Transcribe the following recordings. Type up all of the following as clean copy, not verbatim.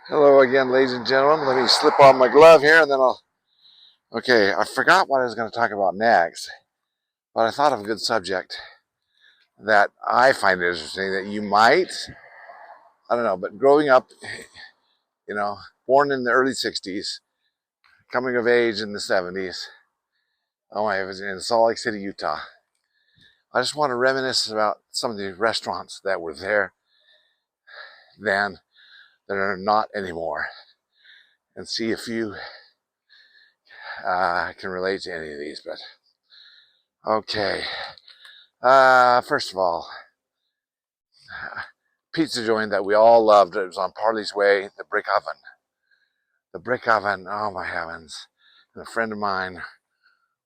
Hello again, ladies and gentlemen. Let me slip on my glove here and then I'll. Okay, I forgot what I was going to talk about next, but I thought of a good subject that I find interesting that you might, I don't know, but growing up, you know, born in the early 60s, coming of age in the 70's, oh, I was in Salt Lake City, Utah. I just want to reminisce about some of the restaurants that were there then that are not anymore and see if you can relate to any of these. But okay. First of all, pizza joint that we all loved. It was on Parley's Way, the Brick Oven. The Brick Oven, oh my heavens. And a friend of mine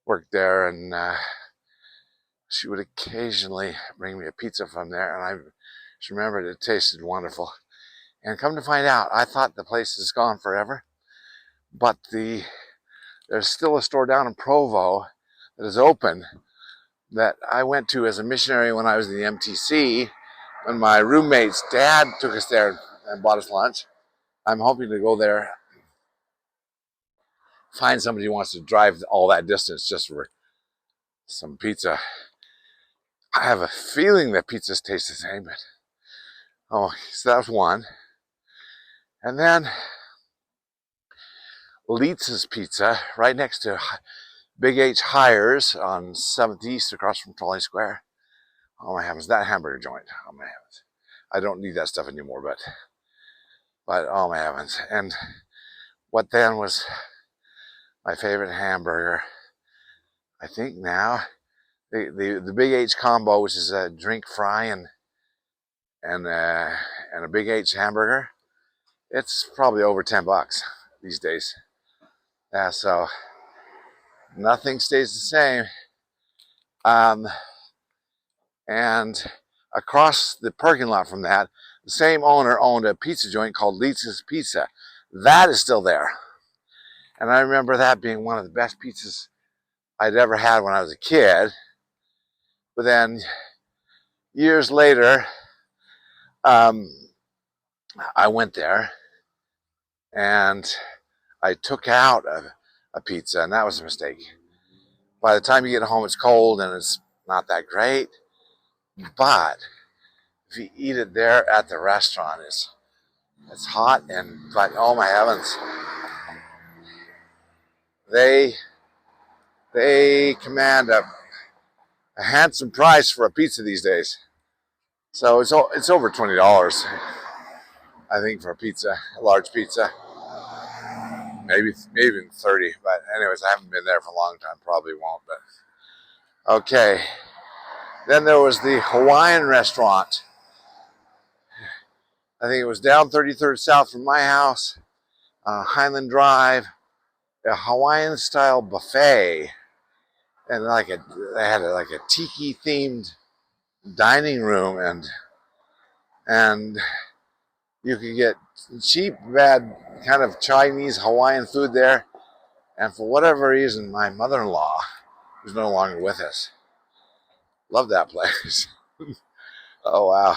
worked there, and she would occasionally bring me a pizza from there, and I just remembered it tasted wonderful. And come to find out, I thought the place is gone forever, but there's still a store down in Provo that is open that I went to as a missionary when I was in the MTC. When my roommate's dad took us there and bought us lunch, I'm hoping to go there, find somebody who wants to drive all that distance just for some pizza. I have a feeling that pizzas taste the same, but oh, so that was one. And then Lietz's Pizza, right next to Big H Hires on 7th East across from Trolley Square. Oh my heavens, that hamburger joint. Oh my heavens. I don't need that stuff anymore, but oh my heavens. And what then was my favorite hamburger? I think now the Big H combo, which is a drink fry and a Big H hamburger. It's probably over $10 these days. Yeah, so nothing stays the same. And across the parking lot from that, the same owner owned a pizza joint called Lietz's Pizza. That is still there. And I remember that being one of the best pizzas I'd ever had when I was a kid. But then years later, I went there and I took out a pizza, and that was a mistake. By the time you get home, it's cold and it's not that great. But if you eat it there at the restaurant, it's hot, but oh my heavens, they command a handsome price for a pizza these days. So it's over $20, I think, for a pizza, a large pizza. Maybe even 30. But anyways, I haven't been there for a long time. Probably won't. But okay. Then there was the Hawaiian restaurant. I think it was down 33rd South from my house, Highland Drive, a Hawaiian style buffet, and they had like a tiki themed dining room, and you could get cheap, bad kind of Chinese Hawaiian food there. And for whatever reason, my mother-in-law, who's no longer with us, loved that place. Oh wow.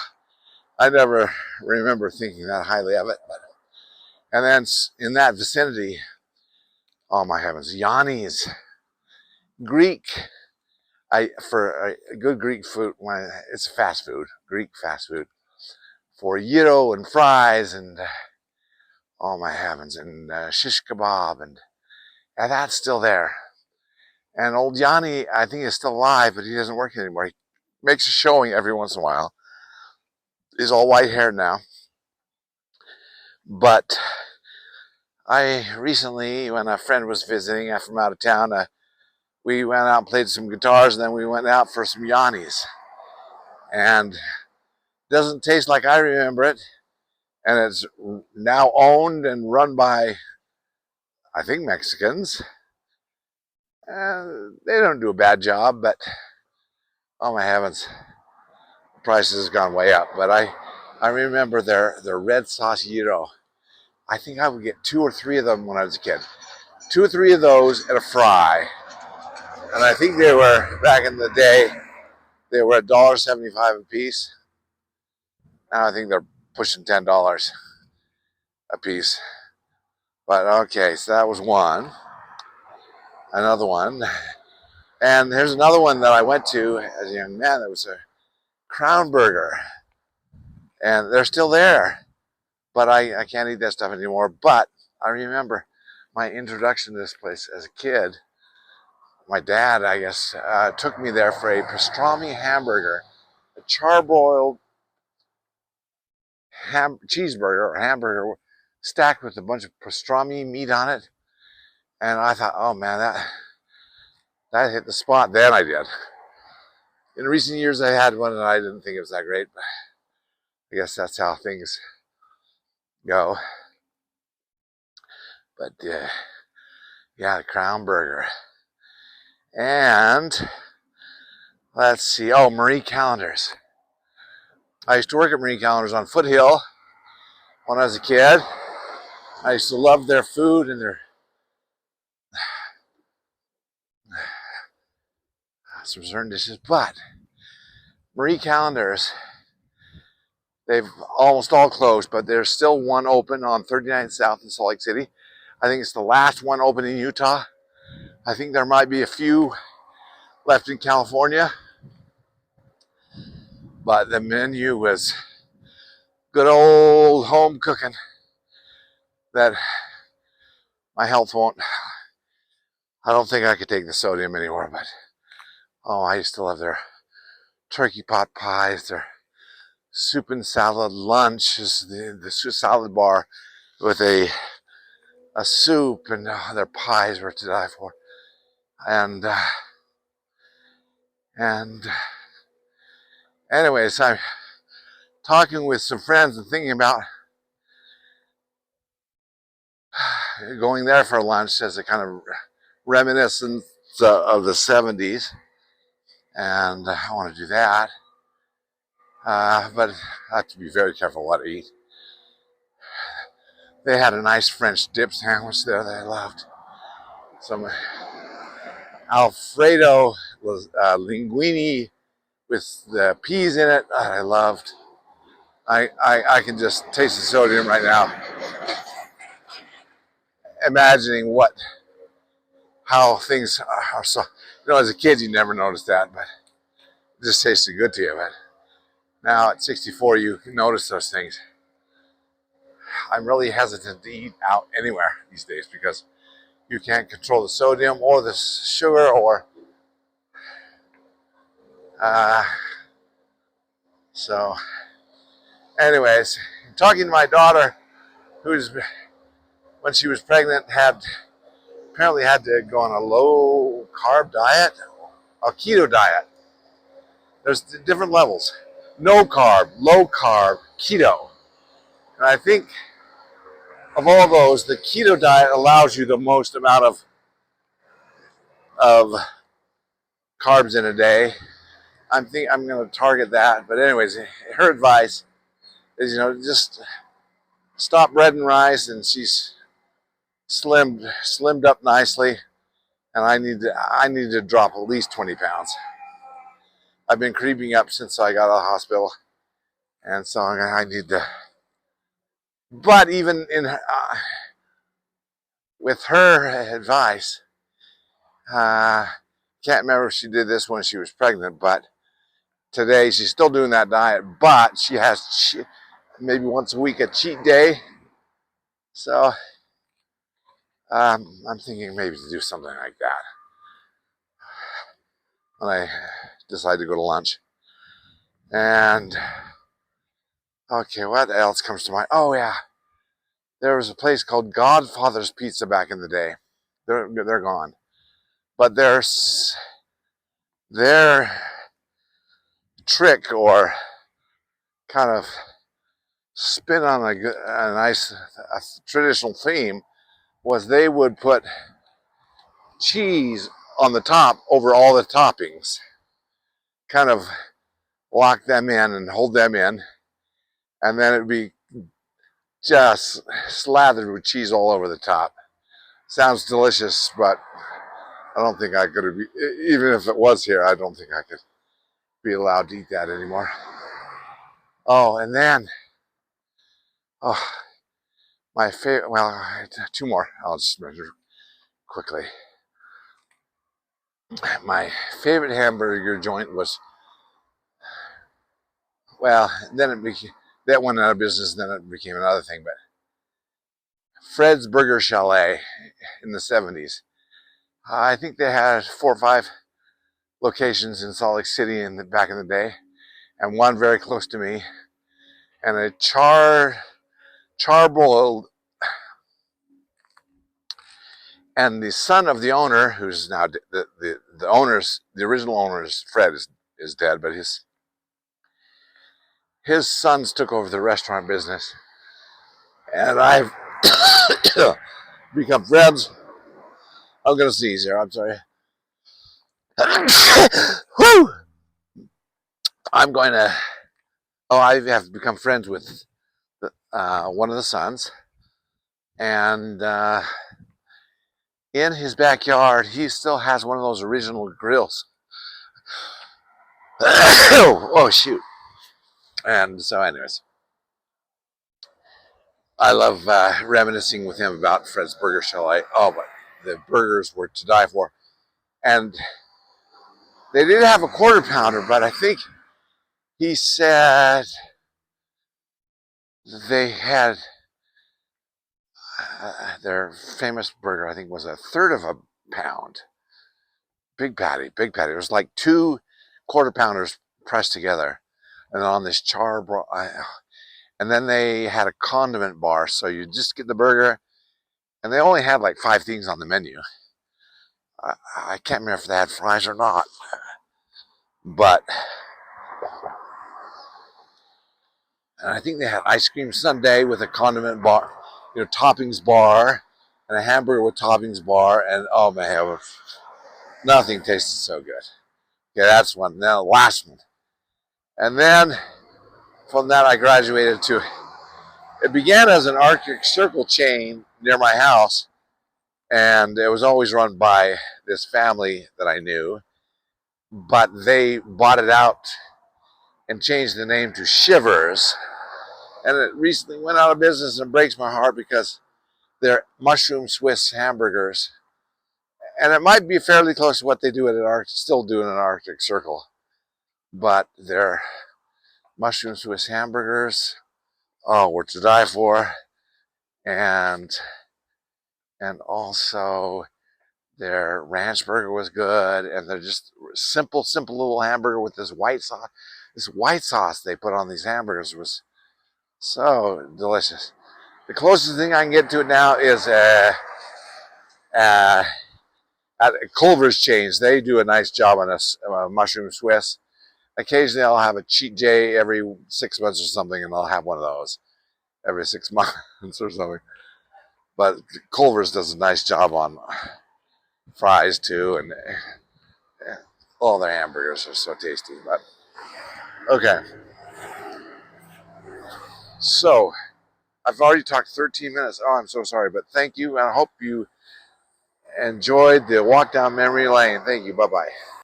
I never remember thinking that highly of it. And then in that vicinity, oh my heavens, Yanni's Greek. For a good Greek food, it's fast food, Greek fast food, for gyro and fries and oh my heavens, and shish kebab, and that's still there. And old Yanni, I think, is still alive, but he doesn't work anymore. He makes a showing every once in a while. He's all white haired now. But I recently, when a friend was visiting from out of town, we went out and played some guitars, and then we went out for some Yannis. And it doesn't taste like I remember it. And it's now owned and run by, I think, Mexicans. They don't do a bad job, but oh my heavens, the prices have gone way up. But I remember their red sauce gyro. I think I would get 2 or 3 of them when I was a kid. 2 or 3 of those and a fry. And I think they were, back in the day, they were $1.75 a piece. Now I think they're pushing $10. a piece. But okay, so that was one. Another one. And here's another one that I went to as a young man. That was a Crown Burger. And they're still there. But I can't eat that stuff anymore. But I remember my introduction to this place as a kid. My dad, I guess, took me there for a pastrami hamburger, a charbroiled cheeseburger or hamburger stacked with a bunch of pastrami meat on it. And I thought, oh man, that hit the spot. Then I did. In recent years, I had one and I didn't think it was that great. But I guess that's how things go. But yeah, the Crown Burger. And let's see. Oh, Marie Callender's. I used to work at Marie Callender's on Foothill when I was a kid. I used to love their food and their some certain dishes. But Marie Callender's, they've almost all closed, but there's still one open on 39th South in Salt Lake City. I think it's the last one open in Utah. I think there might be a few left in California. But the menu was good old home cooking that my health won't. I don't think I could take the sodium anymore, but oh, I used to love their turkey pot pies, their soup and salad lunch, is the salad bar with a soup, and their pies were to die for. And anyways, I'm talking with some friends and thinking about going there for lunch as a kind of reminiscence of the 70's. And I want to do that. But I have to be very careful what I eat. They had a nice French dip sandwich there that I loved. Some Alfredo linguine with the peas in it that I loved. I can just taste the sodium right now. Imagining how things are so, as a kid you never noticed that, but it just tasted good to you. But now at 64 you can notice those things. I'm really hesitant to eat out anywhere these days because you can't control the sodium or the sugar or so anyways, talking to my daughter, who's when she was pregnant apparently had to go on a low carb diet, a keto diet. There's different levels: no carb, low carb, keto. And I think of all those, the keto diet allows you the most amount of carbs in a day. I'm going to target that. But anyways, her advice is, just stop bread and rice, and she's slimmed up nicely, and I need to drop at least 20 pounds. I've been creeping up since I got out of the hospital, and so I need to. But even with her advice, can't remember if she did this when she was pregnant, but today she's still doing that diet, but she has maybe once a week a cheat day. So I'm thinking maybe to do something like that when I decide to go to lunch. And okay, what else comes to mind? Oh yeah, there was a place called Godfather's Pizza back in the day. They're gone, but their trick or kind of spin on a nice traditional theme was they would put cheese on the top over all the toppings, kind of lock them in and hold them in, and then it'd be just slathered with cheese all over the top. Sounds delicious, but I don't think I could have, even if it was here, I don't think I could be allowed to eat that anymore. Oh, and then, My favorite, well, two more. I'll just measure quickly. My favorite hamburger joint was, well, then it became, that went out of business, and then it became another thing, but Fred's Burger Chalet in the 70's. I think they had 4 or 5 locations in Salt Lake City back in the day, and one very close to me, and a charboiled, and the son of the owner, who's now the owner's, the original owner's Fred is dead, but his sons took over the restaurant business, and I've become friends. I'm gonna sneeze here. I'm sorry. Whew! I'm going to. Oh, I have become friends with one of the sons, and in his backyard, he still has one of those original grills. Oh shoot! And so, anyways, I love reminiscing with him about Fred's Burger Chalet. Oh, but the burgers were to die for, and they did have a quarter pounder, but I think he said they had their famous burger, I think, was a third of a pound. Big patty, big patty. It was like 2 quarter pounders pressed together, and on this and then they had a condiment bar, so you just get the burger, and they only had like 5 things on the menu. I can't remember if they had fries or not, but and I think they had ice cream sundae with a condiment bar, toppings bar, and a hamburger with toppings bar, and oh man, nothing tasted so good. Okay, that's one. Now the last one, and then from that I graduated to. It began as an Arctic Circle chain near my house, and it was always run by this family that I knew, but they bought it out and changed the name to Shivers, and it recently went out of business, and it breaks my heart because they're mushroom Swiss hamburgers, and it might be fairly close to what they do at still do in an Arctic Circle, but they're mushroom Swiss hamburgers, oh, were to die for, and also their ranch burger was good, and they're just simple little hamburger with this white sauce. This white sauce they put on these hamburgers was so delicious. The closest thing I can get to it now is at Culver's Chains. They do a nice job on a mushroom Swiss. Occasionally I'll have a cheat day every 6 months or something, and I'll have one of those every 6 months or something. But Culver's does a nice job on fries too, and all their hamburgers are so tasty. But okay, so I've already talked 13 minutes. Oh, I'm so sorry, but thank you, and I hope you enjoyed the walk down memory lane. Thank you. Bye bye.